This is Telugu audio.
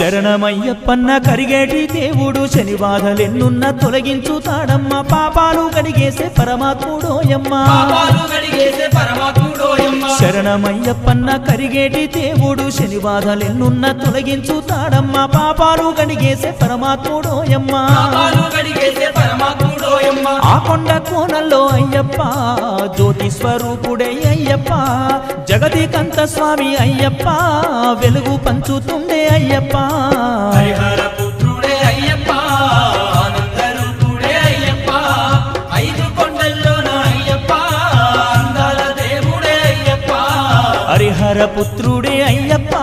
శరణమయ్యప్పన్న కరిగేటి దేవుడు శని బాధలెన్నున్న తొలగించుతాడమ్మ పాపాలు కడిగేసే పరమాత్ముడోయమ్మ శరణమయ్యప్పన్న కరిగేటి దేవుడు శని బాధలెన్నున్న తొలగించుతాడమ్మ పాపాలు కడిగేసే పరమాత్ముడోయమ్మ ఆ కొండ కోణంలో అయ్యప్ప జ్యోతి స్వరూపుడే అయ్యప్ప జగతికంత స్వామి అయ్యప్ప వెలుగు పంచుతుండే అయ్యప్ప హరిహర పుత్రుడే అయ్యప్ప ఆనందరూపుడే అయ్యప్ప ఐదు కొండల్లోన అయ్యప్ప అందాల దేవుడే అయ్యప్ప హరిహర పుత్రుడే అయ్యప్ప